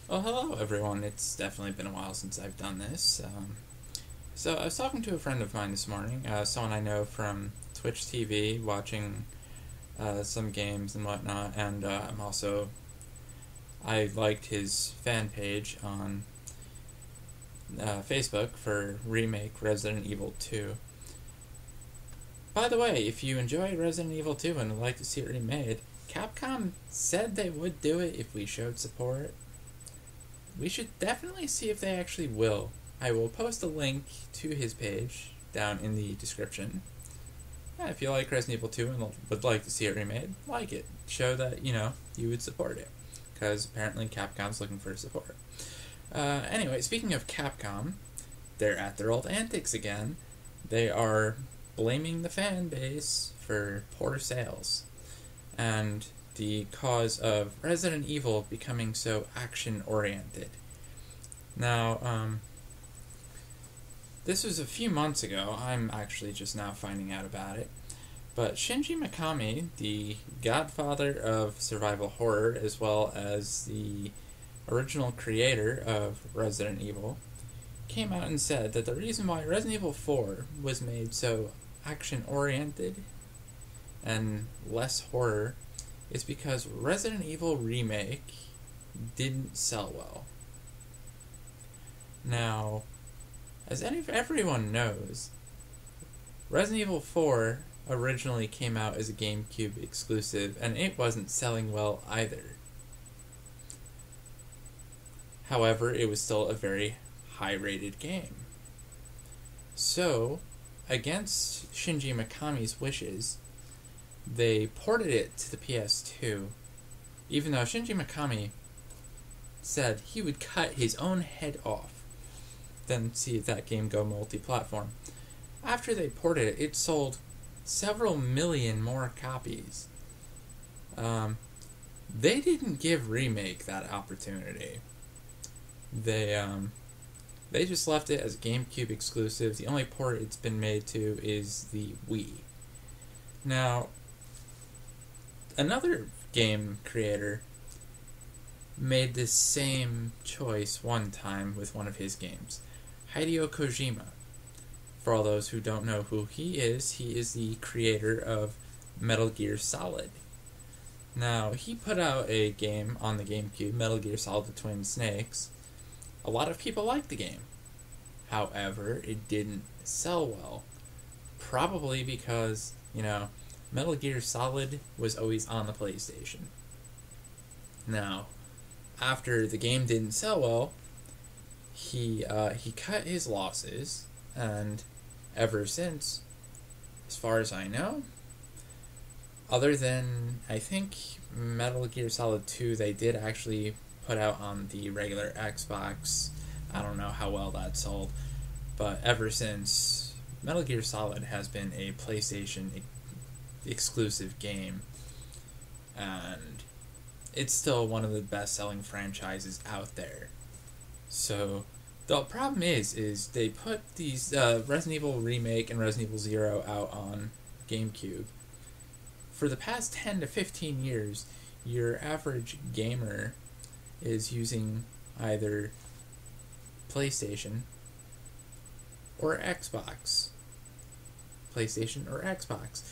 Well, hello everyone. It's definitely been a while since I've done this. So I was talking to a friend of mine this morning, someone I know from Twitch TV, watching some games and whatnot, and I liked his fan page on Facebook for remake Resident Evil 2. By the way, if you enjoy Resident Evil 2 and would like to see it remade, Capcom said they would do it if we showed support. We should definitely see if they actually will. I will post a link to his page down in the description. Yeah, if you like Resident Evil 2 and would like to see it remade, like it. Show that, you would support it. Because apparently Capcom's looking for support. Anyway, speaking of Capcom, they're at their old antics again. They are blaming the fan base for poor sales. And the cause of Resident Evil becoming so action-oriented. Now, this was a few months ago. I'm actually just now finding out about it. But Shinji Mikami, the godfather of survival horror, as well as the original creator of Resident Evil, came out and said that the reason why Resident Evil 4 was made so action-oriented and less horror is because Resident Evil Remake didn't sell well. Now, as everyone knows, Resident Evil 4 originally came out as a GameCube exclusive, and it wasn't selling well either. However, it was still a very high-rated game. So, against Shinji Mikami's wishes, they ported it to the PS2, even though Shinji Mikami said he would cut his own head off than see that game go multi-platform. After they ported it, it sold several million more copies. They didn't give Remake that opportunity. They just left it as a GameCube exclusive. The only port it's been made to is the Wii. Now, another game creator made this same choice one time with one of his games. Hideo Kojima. For all those who don't know who he is the creator of Metal Gear Solid. Now, he put out a game on the GameCube, Metal Gear Solid: The Twin Snakes. A lot of people liked the game. However, it didn't sell well. Probably because, Metal Gear Solid was always on the PlayStation. Now, after the game didn't sell well, he cut his losses, and ever since, as far as I know, other than, I think, Metal Gear Solid 2, they did actually put out on the regular Xbox. I don't know how well that sold, but ever since, Metal Gear Solid has been a PlayStation exclusive game, and it's still one of the best-selling franchises out there. So, the problem is they put these Resident Evil Remake and Resident Evil 0 out on GameCube. For the past 10 to 15 years, your average gamer is using either PlayStation or Xbox. PlayStation or Xbox.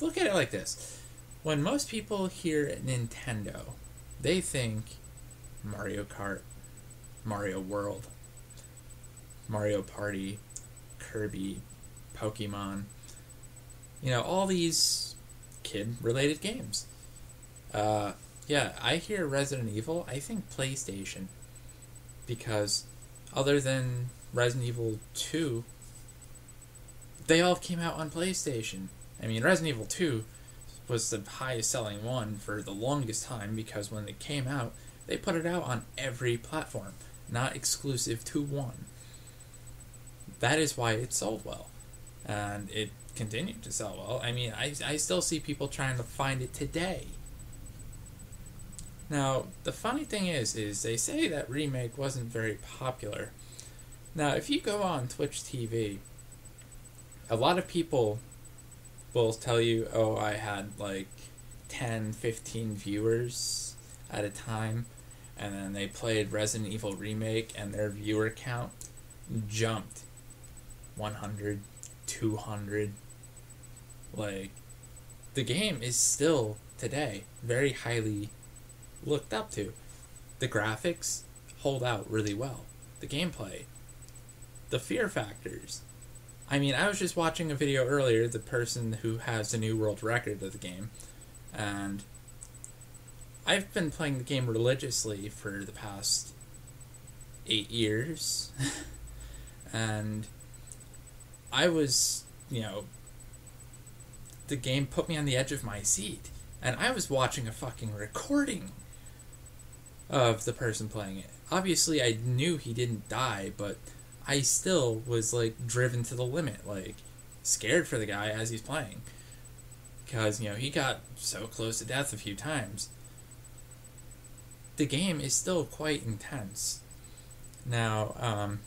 Look at it like this. When most people hear Nintendo, they think Mario Kart, Mario World, Mario Party, Kirby, Pokemon, all these kid-related games. I hear Resident Evil, I think PlayStation, because other than Resident Evil 2, they all came out on PlayStation. I mean, Resident Evil 2 was the highest selling one for the longest time because when it came out, they put it out on every platform, not exclusive to one. That is why it sold well. And it continued to sell well. I mean, I still see people trying to find it today. Now, the funny thing is they say that Remake wasn't very popular. Now, if you go on Twitch TV, a lot of people will tell you, oh, I had like 10, 15 viewers at a time, and then they played Resident Evil Remake, and their viewer count jumped 100, 200. Like, the game is still, today, very highly looked up to. The graphics hold out really well. The gameplay. The fear factors. I mean, I was just watching a video earlier, the person who has the new world record of the game, and I've been playing the game religiously for the past 8 years, and I was, the game put me on the edge of my seat, and I was watching a fucking recording of the person playing it. Obviously, I knew he didn't die, but I still was, driven to the limit, scared for the guy as he's playing. Because, he got so close to death a few times. The game is still quite intense. Now,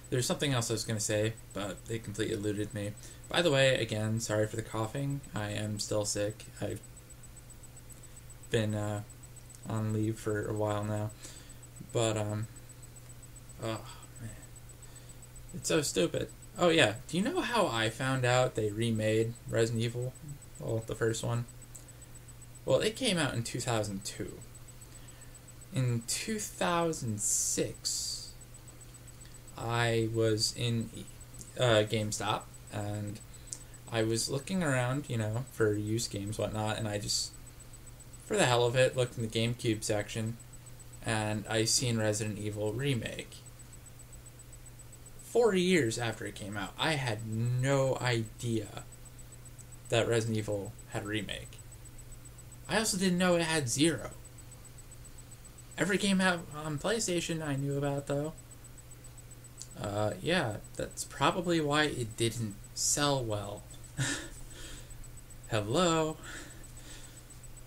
there's something else I was going to say, but it completely eluded me. By the way, again, sorry for the coughing. I am still sick. I've been on leave for a while now. But, oh, man. It's so stupid. Oh, yeah. Do you know how I found out they remade Resident Evil? Well, the first one. Well, it came out in 2002. In 2006, I was in GameStop, and I was looking around, for used games, whatnot, and I just, for the hell of it, looked in the GameCube section, and I seen Resident Evil Remake. 4 years after it came out, I had no idea that Resident Evil had a remake. I also didn't know it had Zero. Every game out on PlayStation I knew about, though. Yeah, that's probably why it didn't sell well. Hello?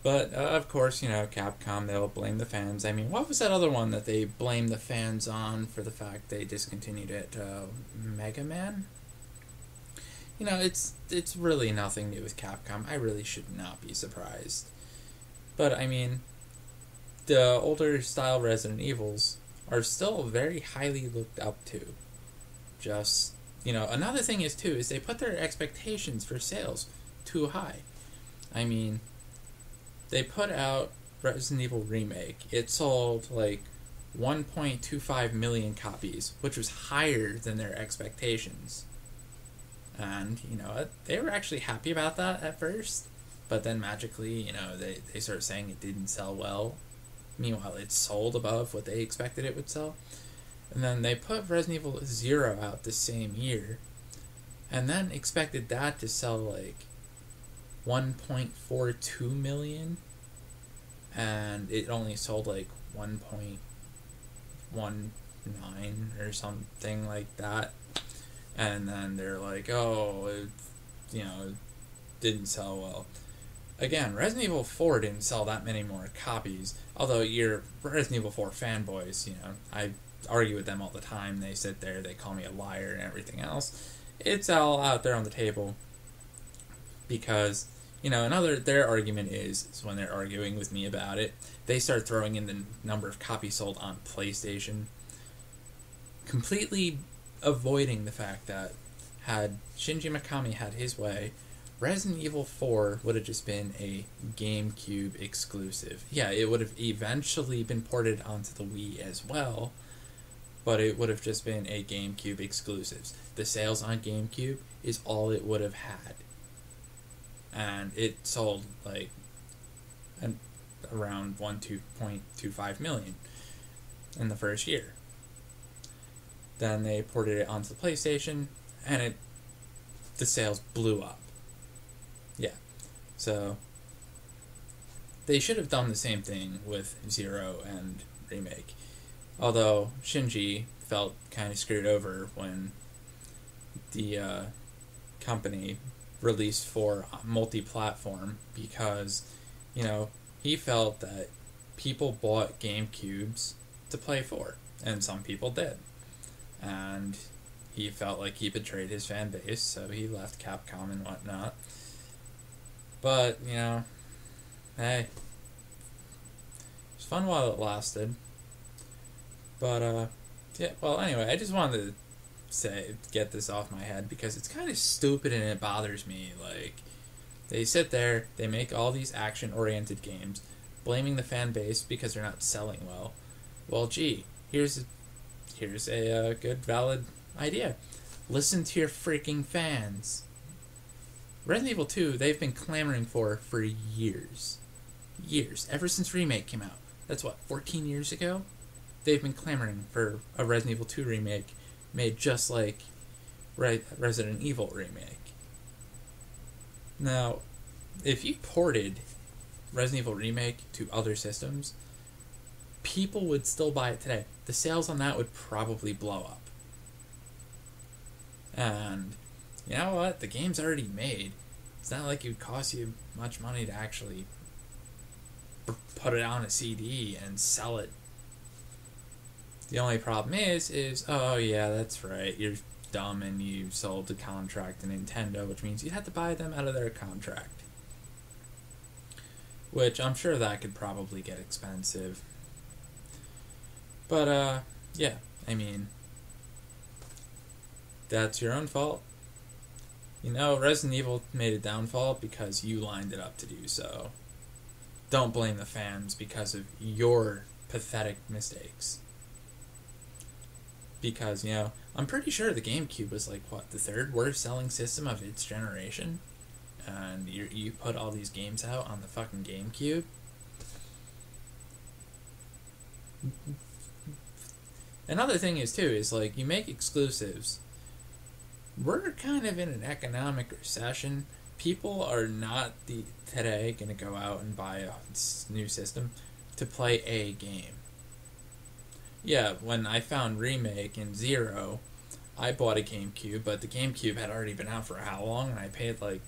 But, of course, Capcom, they'll blame the fans. I mean, what was that other one that they blamed the fans on for the fact they discontinued it? Mega Man? It's really nothing new with Capcom. I really should not be surprised. But, I mean, the older style Resident Evils are still very highly looked up to. Just, another thing is they put their expectations for sales too high. I mean, they put out Resident Evil Remake. It sold 1.25 million copies, which was higher than their expectations. And, they were actually happy about that at first, but then magically, they start saying it didn't sell well. Meanwhile, it sold above what they expected it would sell. And then they put Resident Evil 0 out the same year, and then expected that to sell 1.42 million, and it only sold 1.19 or something like that. And then they're like, oh, it didn't sell well. Again, Resident Evil 4 didn't sell that many more copies, although you're Resident Evil 4 fanboys, I argue with them all the time. They sit there, they call me a liar and everything else. It's all out there on the table because, their argument is when they're arguing with me about it, they start throwing in the number of copies sold on PlayStation, completely avoiding the fact that had Shinji Mikami had his way, Resident Evil 4 would have just been a GameCube exclusive. Yeah, it would have eventually been ported onto the Wii as well, but it would have just been a GameCube exclusive. The sales on GameCube is all it would have had. And it sold around 2.25 million in the first year. Then they ported it onto the PlayStation, and the sales blew up. Yeah, so they should have done the same thing with Zero and Remake. Although Shinji felt kind of screwed over when the company released for multi-platform because, he felt that people bought GameCubes to play for, and some people did. And he felt like he betrayed his fan base, so he left Capcom and whatnot. But, hey, fun while it lasted. But, yeah, well, anyway, I just wanted to get this off my head because it's kind of stupid and it bothers me. Like, they sit there, they make all these action-oriented games, blaming the fan base because they're not selling well. Well, gee, here's a good, valid idea. Listen to your freaking fans. Resident Evil 2, they've been clamoring for years. Years. Ever since Remake came out. That's what, 14 years ago? They've been clamoring for a Resident Evil 2 remake made just like Resident Evil Remake. Now, if you ported Resident Evil Remake to other systems, people would still buy it today. The sales on that would probably blow up. And you know what? The game's already made. It's not like it would cost you much money to actually put it on a CD and sell it. The only problem is, oh yeah, that's right, you're dumb and you sold the contract to Nintendo, which means you'd have to buy them out of their contract. Which I'm sure that could probably get expensive. But, yeah, I mean, that's your own fault. You know, Resident Evil made a downfall because you lined it up to do so. Don't blame the fans because of your pathetic mistakes. Because, you know, I'm pretty sure the GameCube was like, what, the third worst selling system of its generation? And you put all these games out on the fucking GameCube? Another thing is, too, is like, you make exclusives. We're kind of in an economic recession. People are not today going to go out and buy a new system to play a game. Yeah, when I found Remake and Zero, I bought a GameCube, but the GameCube had already been out for how long, and I paid like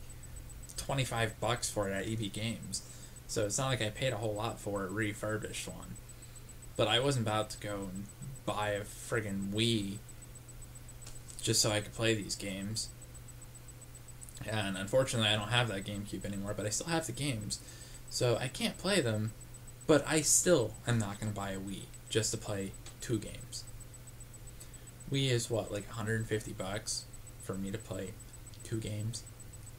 $25 for it at EB Games. So it's not like I paid a whole lot for a refurbished one. But I wasn't about to go and buy a friggin' Wii just so I could play these games. And unfortunately, I don't have that GameCube anymore, but I still have the games. So I can't play them, but I still am not going to buy a Wii just to play 2 games. Wii is what, like $150 for me to play 2 games?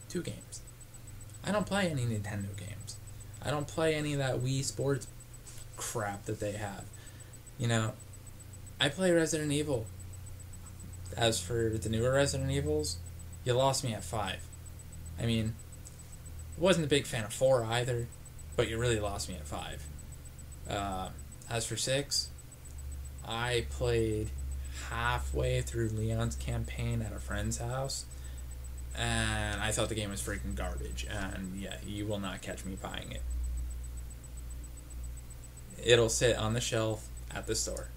2 games. I don't play any Nintendo games. I don't play any of that Wii Sports crap that they have. You know, I play Resident Evil. As for the newer Resident Evils, you lost me at 5. I mean, I wasn't a big fan of 4 either, but you really lost me at 5. As for 6, I played halfway through Leon's campaign at a friend's house, and I thought the game was freaking garbage, and yeah, you will not catch me buying it. It'll sit on the shelf at the store.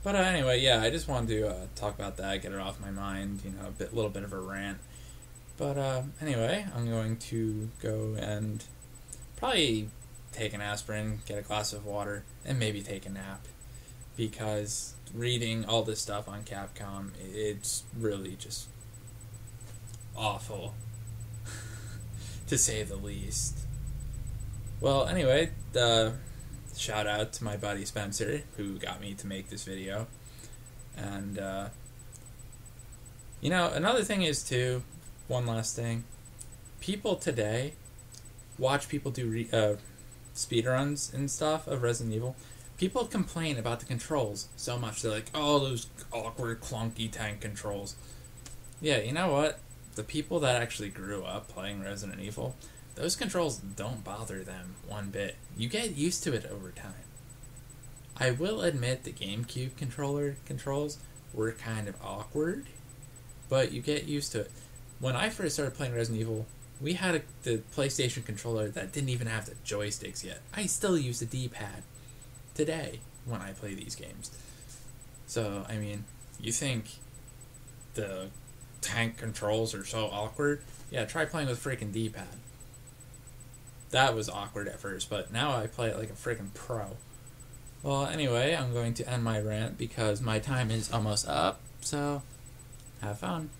But anyway, yeah, I just wanted to talk about that, get it off my mind, you know, little bit of a rant. But anyway, I'm going to go and probably take an aspirin, get a glass of water, and maybe take a nap. Because reading all this stuff on Capcom, it's really just awful, to say the least. Well, anyway, shout out to my buddy Spencer, who got me to make this video. And, you know, another thing is, too, one last thing. People today watch people do speedruns and stuff of Resident Evil. People complain about the controls so much. They're like, oh, those awkward, clunky tank controls. Yeah, you know what? The people that actually grew up playing Resident Evil, those controls don't bother them one bit. You get used to it over time. I will admit the GameCube controls were kind of awkward, but you get used to it. When I first started playing Resident Evil, we had the PlayStation controller that didn't even have the joysticks yet. I still use the D-pad today when I play these games. So, I mean, you think the tank controls are so awkward? Yeah, try playing with freaking D-pad. That was awkward at first, but now I play it like a freaking pro. Well, anyway, I'm going to end my rant because my time is almost up, so have fun.